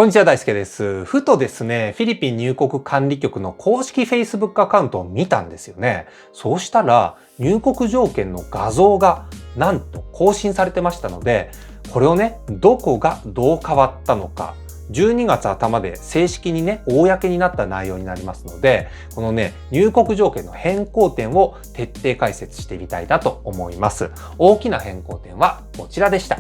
こんにちは、大輔です。ふとですね、フィリピン入国管理局の公式 Facebook アカウントを見たんですよね。そうしたら、入国条件の画像がなんと更新されてましたので、これをね、どこがどう変わったのか、12月頭で正式にね、公になった内容になりますので、このね、入国条件の変更点を徹底解説してみたいなと思います。大きな変更点はこちらでした。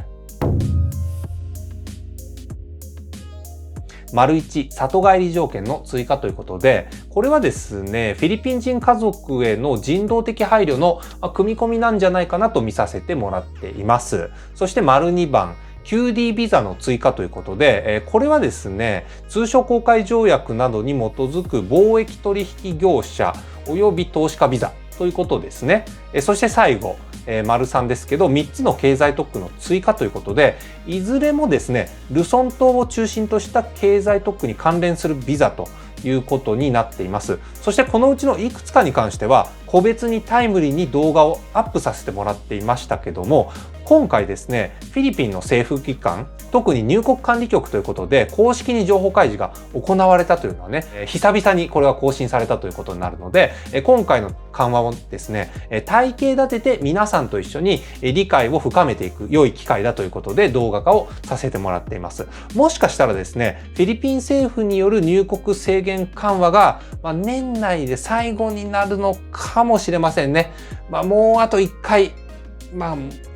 丸1、里帰り条件の追加ということで、これはですね、フィリピン人家族への人道的配慮の組み込みなんじゃないかなと見させてもらっています。そして丸2番、QD ビザの追加ということで、これはですね、通商航海条約などに基づく貿易取引業者及び投資家ビザということですね。そして最後、丸3ですけど、3つの経済特区の追加ということで、いずれもですね、ルソン島を中心とした経済特区に関連するビザということになっています。そしてこのうちのいくつかに関しては、個別にタイムリーに動画をアップさせてもらっていましたけども、今回ですね、フィリピンの政府機関、特に入国管理局ということで、公式に情報開示が行われたというのはね、久々にこれが更新されたということになるので、今回の緩和をですね、体系立てて皆さんと一緒に理解を深めていく良い機会だということで動画化をさせてもらっています。もしかしたらですね、フィリピン政府による入国制限緩和が、年内で最後になるのかもしれませんね。もうあと1回、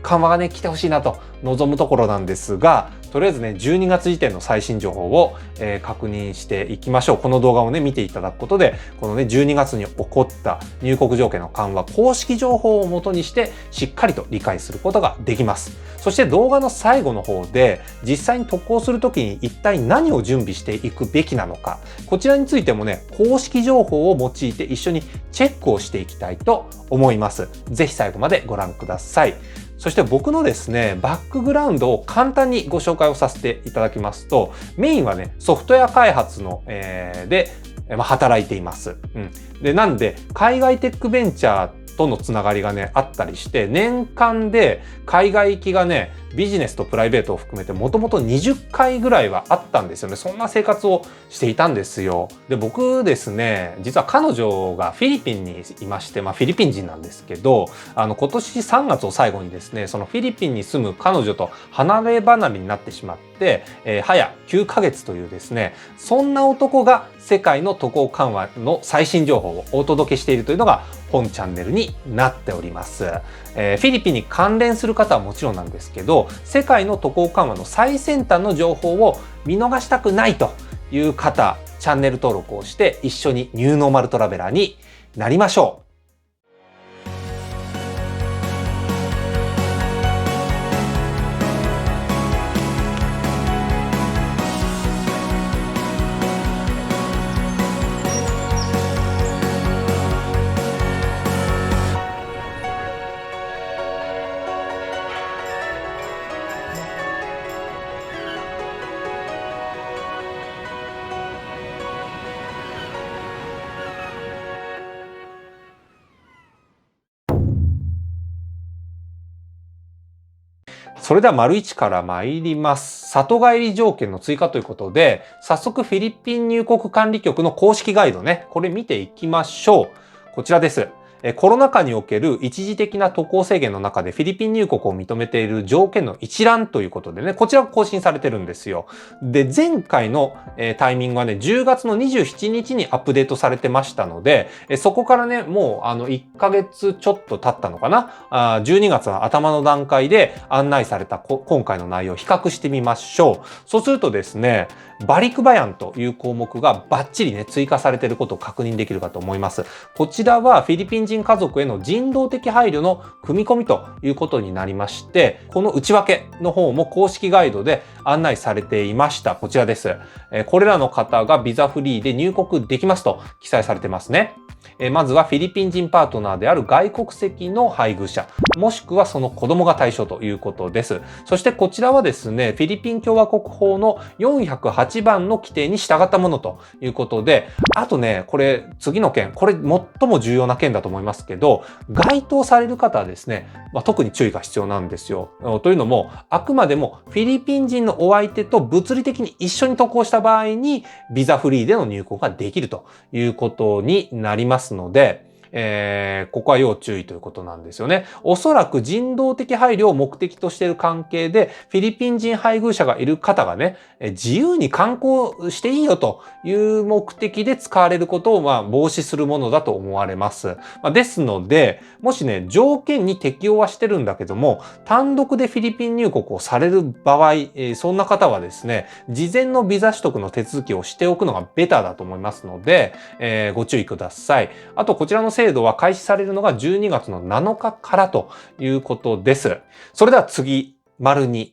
緩和がね、来てほしいなと望むところなんですが、とりあえずね、12月時点の最新情報を、確認していきましょう。この動画をね、見ていただくことで、このね、12月に起こった入国条件の緩和、公式情報を元にして、しっかりと理解することができます。そして動画の最後の方で、実際に渡航するときに一体何を準備していくべきなのか、こちらについてもね、公式情報を用いて一緒にチェックをしていきたいと思います。ぜひ最後までご覧ください。そして僕のですね、バックグラウンドを簡単にご紹介をさせていただきますと、メインはね、ソフトウェア開発の、で、働いています。で、なんで、海外テックベンチャーとのつながりがね、あったりして、年間で海外行きがね、ビジネスとプライベートを含めてもともと20回ぐらいはあったんですよね。そんな生活をしていたんですよ。で、僕ですね、実は彼女がフィリピンにいまして、フィリピン人なんですけど、今年3月を最後にですね、そのフィリピンに住む彼女と離れ離れになってしまって、早9ヶ月というですね、そんな男が世界の渡航緩和の最新情報をお届けしているというのが本チャンネルになっております。フィリピンに関連する方はもちろんなんですけど、世界の渡航緩和の最先端の情報を見逃したくないという方、チャンネル登録をして一緒にニューノーマルトラベラーになりましょう。それでは丸1から参ります。里帰り条件の追加ということで、早速フィリピン入国管理局の公式ガイドね、これ見ていきましょう。こちらです。コロナ禍における一時的な渡航制限の中でフィリピン入国を認めている条件の一覧ということでね、こちらが更新されてるんですよ。で、前回のタイミングはね、10月の27日にアップデートされてましたので、そこからね、もう1ヶ月ちょっと経ったのかな。12月の頭の段階で案内された今回の内容を比較してみましょう。そうするとですね、バリクバヤンという項目がバッチリね、追加されていることを確認できるかと思います。こちらはフィリピン人家族への人道的配慮の組み込みということになりまして、この内訳の方も公式ガイドで案内されていました。こちらです。これらの方がビザフリーで入国できますと記載されてますね。まずはフィリピン人パートナーである外国籍の配偶者、もしくはその子供が対象ということです。そしてこちらはですね、フィリピン共和国法の408番の規定に従ったものということで、あとね、これ次の件、これ最も重要な件だと思いますけど、該当される方はですね、特に注意が必要なんですよ。というのも、あくまでもフィリピン人のお相手と物理的に一緒に渡航した場合に、ビザフリーでの入国ができるということになりますので、ここは要注意ということなんですよね。おそらく人道的配慮を目的としている関係で、フィリピン人配偶者がいる方がね、自由に観光していいよという目的で使われることを防止するものだと思われます。ですので、もしね、条件に適用はしてるんだけども、単独でフィリピン入国をされる場合、そんな方はですね、事前のビザ取得の手続きをしておくのがベターだと思いますので、ご注意ください。あと、こちらの制度は開始されるのが12月の7日からということです。それでは次、丸2。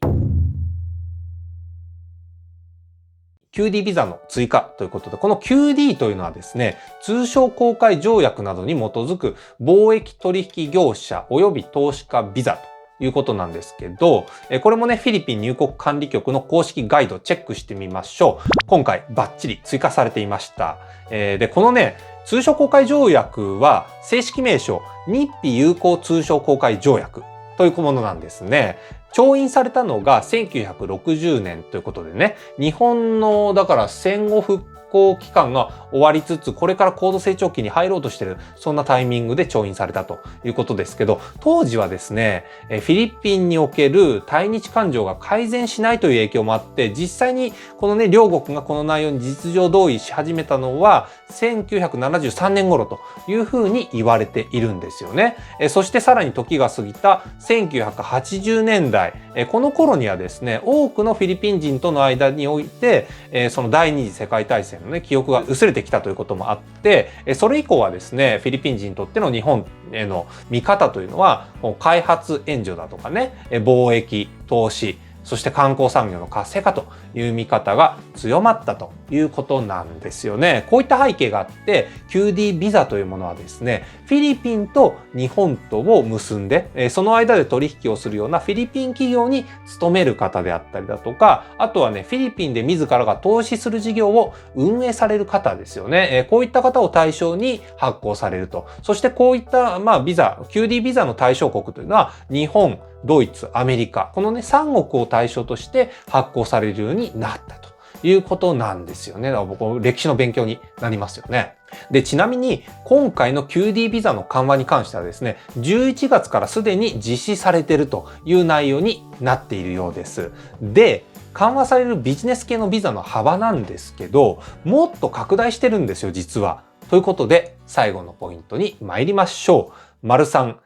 QD ビザの追加ということで、この QD というのはですね、通商航海条約などに基づく貿易取引業者及び投資家ビザということなんですけど、これもね、フィリピン入国管理局の公式ガイドチェックしてみましょう。今回バッチリ追加されていました。で、このね、通商航海条約は正式名称、日菲友好通商航海条約というものなんですね。調印されたのが1960年ということでね、日本のだから戦後復興期間が終わりつつ、これから高度成長期に入ろうとしている、そんなタイミングで調印されたということですけど、当時はですね、フィリピンにおける対日感情が改善しないという影響もあって、実際にこのね、両国がこの内容に実情同意し始めたのは、1973年頃というふうに言われているんですよね。そしてさらに時が過ぎた1980年代、この頃にはですね、多くのフィリピン人との間において、その第二次世界大戦のね、記憶が薄れてきたということもあって、それ以降はですね、フィリピン人にとっての日本への見方というのは、開発援助だとかね、貿易、投資、そして観光産業の活性化という見方が強まったということなんですよね。こういった背景があって QD ビザというものはですね、フィリピンと日本とを結んで、その間で取引をするようなフィリピン企業に勤める方であったりだとか、あとはね、フィリピンで自らが投資する事業を運営される方ですよね。こういった方を対象に発行されると。そしてこういったビザ、QD ビザの対象国というのは日本、ドイツ、アメリカ、このね、3国を対象として発行されるようになったということなんですよね。だから僕、歴史の勉強になりますよね。で、ちなみに今回の QD ビザの緩和に関してはですね、11月からすでに実施されているという内容になっているようです。で、緩和されるビジネス系のビザの幅なんですけど、もっと拡大してるんですよ、実は。ということで、最後のポイントに参りましょう。丸3。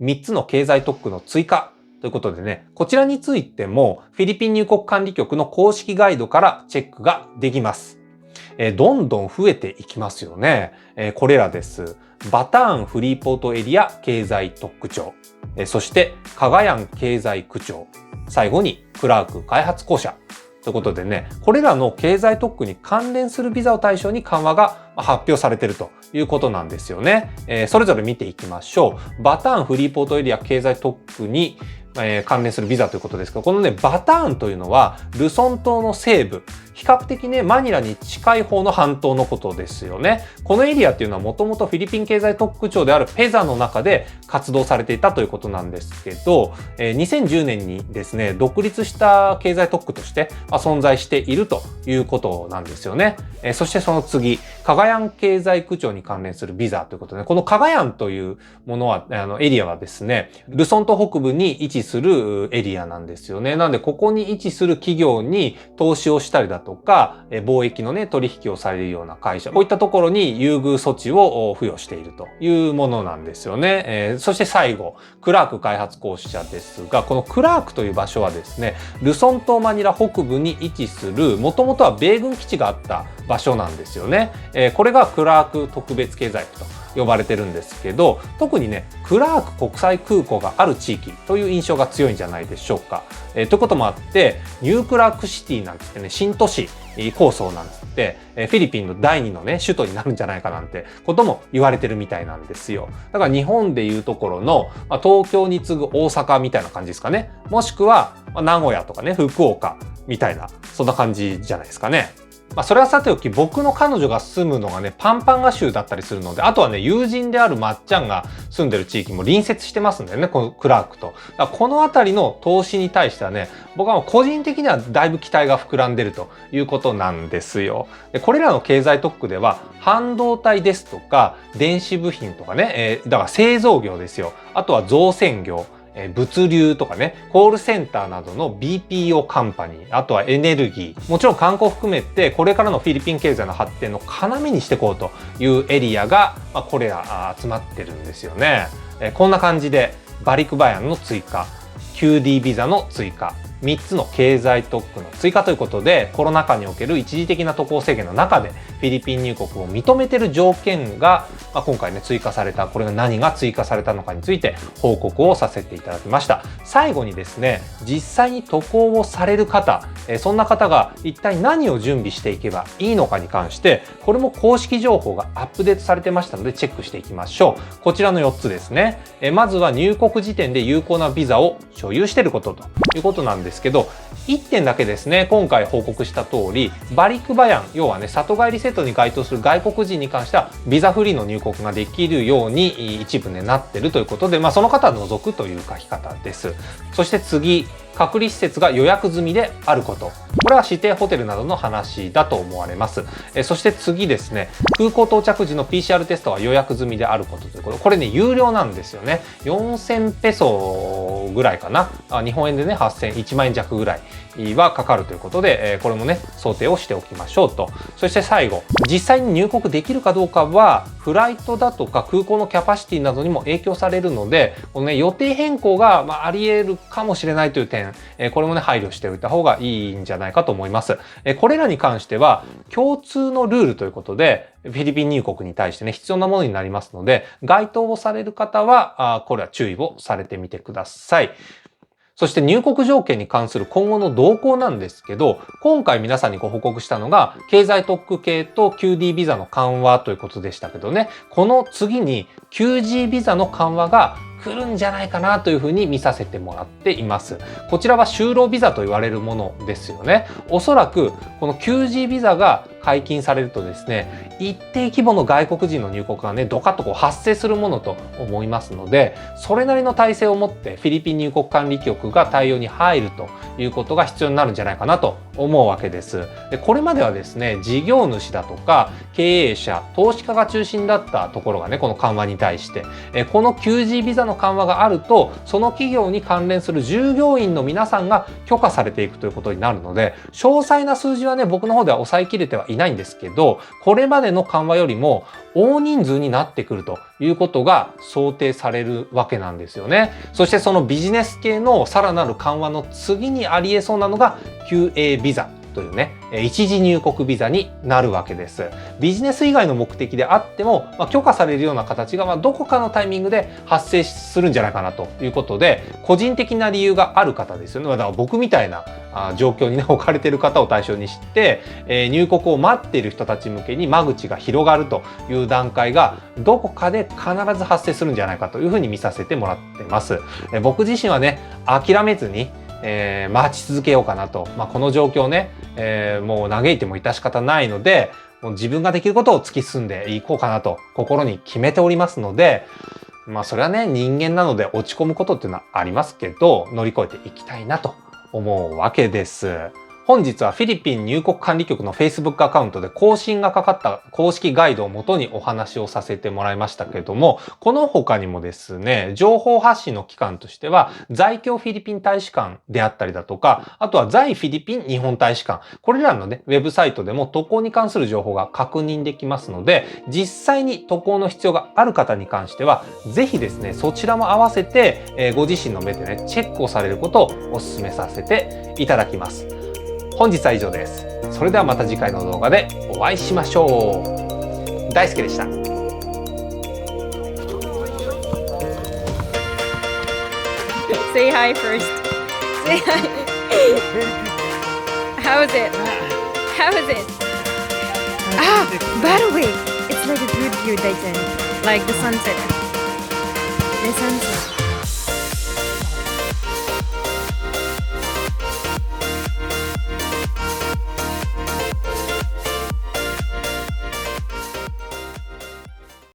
3つの経済特区の追加ということでね、こちらについてもフィリピン入国管理局の公式ガイドからチェックができます。どんどん増えていきますよね。これらです。バターンフリーポートエリア経済特区長、そしてカガヤン経済区長、最後にクラーク開発公社ということでね、これらの経済特区に関連するビザを対象に緩和が発表されているということなんですよね。それぞれ見ていきましょう。バターンフリーポートエリア経済特区に関連するビザということですけど、このね、バターンというのはルソン島の西部、比較的ね、マニラに近い方の半島のことですよね。このエリアっていうのはもともとフィリピン経済特区庁であるペザの中で活動されていたということなんですけど、2010年にですね、独立した経済特区として存在しているということなんですよね。そしてその次、カガヤン経済区庁に関連するビザということで、このカガヤンというものは、エリアはですね、ルソン島北部に位置するエリアなんですよね。なので、ここに位置する企業に投資をしたりだとか、貿易のね、取引をされるような会社、こういったところに優遇措置を付与しているというものなんですよね。そして最後、クラーク開発公社ですが、このクラークという場所はですね、ルソン島マニラ北部に位置する、もともとは米軍基地があった場所なんですよね。これがクラーク特別経済区と呼ばれてるんですけど、特にねクラーク国際空港がある地域という印象が強いんじゃないでしょうか。ということもあってニュークラークシティなんつってね、新都市構想なんつってフィリピンの第2のね首都になるんじゃないかなんてことも言われてるみたいなんですよ。だから日本でいうところの東京に次ぐ大阪みたいな感じですかね。もしくは名古屋とかね福岡みたいな、そんな感じじゃないですかね。それはさておき、僕の彼女が住むのがねパンパンガ州だったりするので、あとはね友人であるまっちゃんが住んでる地域も隣接してますんでね、このクラークと。だからこの辺りの投資に対してはね、僕は個人的にはだいぶ期待が膨らんでるということなんですよ。でこれらの経済特区では半導体ですとか電子部品とかね、だから製造業ですよ。あとは造船業、物流とかね、コールセンターなどの BPO カンパニー、あとはエネルギー、もちろん観光含めてこれからのフィリピン経済の発展の要にしていこうというエリアが、これら集まってるんですよね。こんな感じでバリクバヤンの追加、QD ビザの追加、3つの経済特区の追加ということで、コロナ禍における一時的な渡航制限の中でフィリピン入国を認めている条件が、今回ね追加された、これが何が追加されたのかについて報告をさせていただきました。最後にですね、実際に渡航をされる方、そんな方が一体何を準備していけばいいのかに関して、これも公式情報がアップデートされてましたのでチェックしていきましょう。こちらの4つですね。まずは入国時点で有効なビザを所有していることということなんですけど、1点だけですね、今回報告した通りバリクバヤン、要はね里帰りセットに該当する外国人に関してはビザフリーの入国ができるように一部ねなってるということで、その方は除くという書き方です。そして次、隔離施設が予約済みであること。これは指定ホテルなどの話だと思われます。そして次ですね、空港到着時の PCR テストは予約済みであることということ。これね、有料なんですよね。4000ペソぐらいかな。日本円でね、8000、1万円弱ぐらいはかかるということで、これもね、想定をしておきましょうと。そして最後、実際に入国できるかどうかは、フライトだとか空港のキャパシティなどにも影響されるので、このね、予定変更があり得るかもしれないという点、これもね、配慮しておいた方がいいんじゃないかと思います。これらに関しては、共通のルールということで、フィリピン入国に対してね、必要なものになりますので、該当をされる方は、これは注意をされてみてください。そして入国条件に関する今後の動向なんですけど、今回皆さんにご報告したのが、経済特区系と QD ビザの緩和ということでしたけどね、この次に QG ビザの緩和が来るんじゃないかなというふうに見させてもらっています。こちらは就労ビザと言われるものですよね。おそらくこの QG ビザが解禁されるとですね、一定規模の外国人の入国がね、ドカッと発生するものと思いますので、それなりの体制を持ってフィリピン入国管理局が対応に入るということが必要になるんじゃないかなと思うわけです。で、これまではですね、事業主だとか経営者、投資家が中心だったところがね、この緩和に対して、この QG ビザの緩和があると、その企業に関連する従業員の皆さんが許可されていくということになるので、詳細な数字はね、僕の方では抑えきれてはいないんですけど、これまでの緩和よりも大人数になってくるということが想定されるわけなんですよね。そしてそのビジネス系のさらなる緩和の次にありえそうなのが QA ビザというね、一時入国ビザになるわけです。ビジネス以外の目的であっても、許可されるような形がどこかのタイミングで発生するんじゃないかなということで、個人的な理由がある方ですよね。だから僕みたいな状況にね置かれている方を対象にして、入国を待っている人たち向けに間口が広がるという段階がどこかで必ず発生するんじゃないかというふうに見させてもらってます。僕自身はね、諦めずに待ち続けようかなと、この状況ね、もう嘆いても致し方ないので、もう自分ができることを突き進んでいこうかなと心に決めておりますので、それはね、人間なので落ち込むことっていうのはありますけど、乗り越えていきたいなと思うわけです。本日はフィリピン入国管理局の Facebook アカウントで更新がかかった公式ガイドをもとにお話をさせてもらいましたけれども、この他にもですね、情報発信の機関としては、在京フィリピン大使館であったりだとか、あとは在フィリピン日本大使館、これらのね、ウェブサイトでも渡航に関する情報が確認できますので、実際に渡航の必要がある方に関しては、ぜひですね、そちらも合わせて、ご自身の目でね、チェックをされることをお勧めさせていただきます。本日は以上です。それではまた次回の動画でお会いしましょう。大輔でした。Say hi first. Say hi. How is it? How is it? Ah, by the way, it's like a good view, Daichen. Like the sunset. The sunset.